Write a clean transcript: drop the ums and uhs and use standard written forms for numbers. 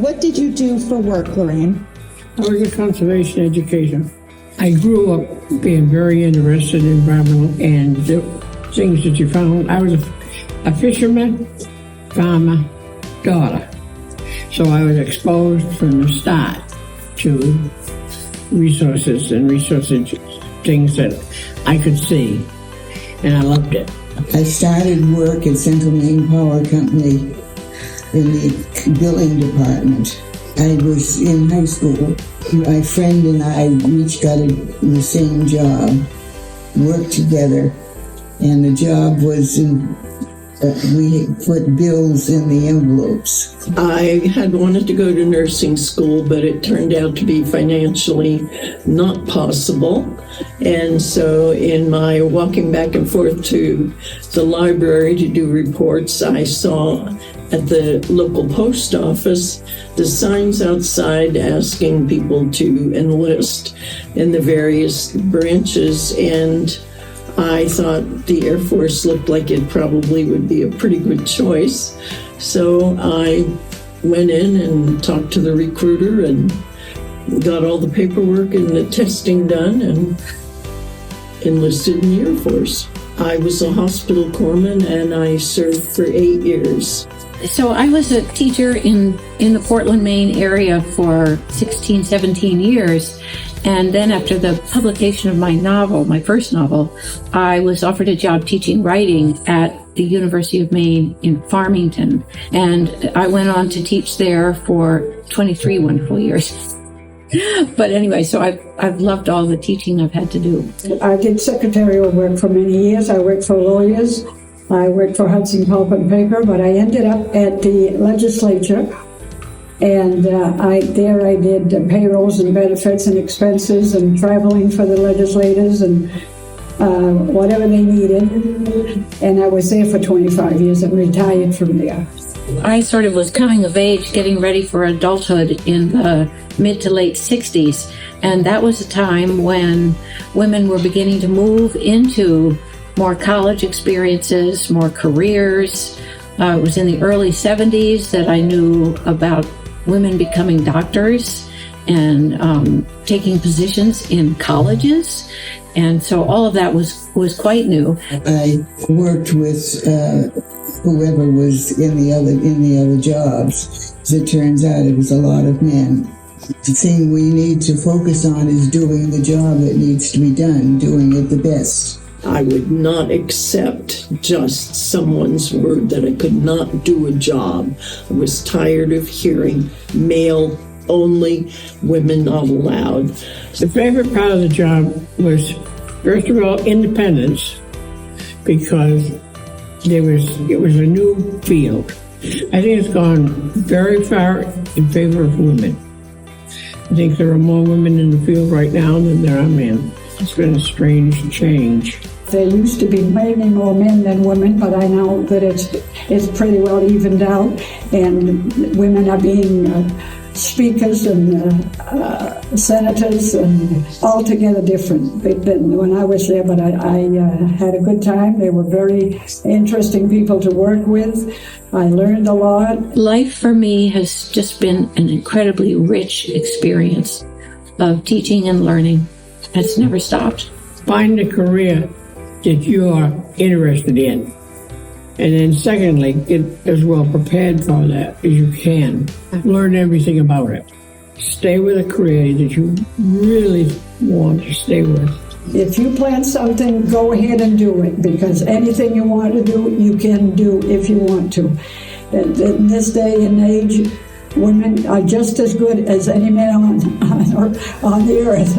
what did you do for work, Lorraine? I was a conservation educator. I grew up being very interested in environmental and the things that you found. I was a fisherman, farmer, daughter. So I was exposed from the start to resources and things that I could see, and I loved it. I started work at Central Maine Power Company in the billing department. I was in high school. My friend and I each got the same job, worked together, and the job was we put bills in the envelopes. I had wanted to go to nursing school, but it turned out to be financially not possible. And so in my walking back and forth to the library to do reports, I saw at the local post office the signs outside asking people to enlist in the various branches, and I thought the Air Force looked like it probably would be a pretty good choice. So I went in and talked to the recruiter and got all the paperwork and the testing done and enlisted in the Air Force. I was a hospital corpsman and I served for 8 years. So I was a teacher in the Portland, Maine area for 16, 17 years. And then after the publication of my novel, my first novel, I was offered a job teaching writing at the University of Maine in Farmington. And I went on to teach there for 23 wonderful years. But anyway, so I've loved all the teaching I've had to do. I did secretarial work for many years. I worked for lawyers. I worked for Hudson Pulp and Paper, but I ended up at the legislature. And I did payrolls and benefits and expenses and traveling for the legislators and whatever they needed. And I was there for 25 years and retired from there. I sort of was coming of age, getting ready for adulthood in the mid to late 60s. And that was a time when women were beginning to move into more college experiences, more careers. It was in the early 70s that I knew about women becoming doctors and taking positions in colleges. And so all of that was quite new. I worked with whoever was in the other jobs. As it turns out, it was a lot of men. The thing we need to focus on is doing the job that needs to be done, doing it the best. I would not accept just someone's word that I could not do a job. I was tired of hearing male only, women not allowed. The favorite part of the job was, first of all, independence, because it was a new field. I think it's gone very far in favor of women. I think there are more women in the field right now than there are men. It's been a strange change. There used to be many more men than women, but I know that it's pretty well evened out, and women are being speakers and senators, and altogether different than when I was there. But I had a good time. They were very interesting people to work with. I learned a lot. Life for me has just been an incredibly rich experience of teaching and learning. It's never stopped. Find a career that you're interested in. And then secondly, get as well prepared for that as you can. Learn everything about it. Stay with a career that you really want to stay with. If you plan something, go ahead and do it, because anything you want to do, you can do if you want to. In this day and age, women are just as good as any man on the earth.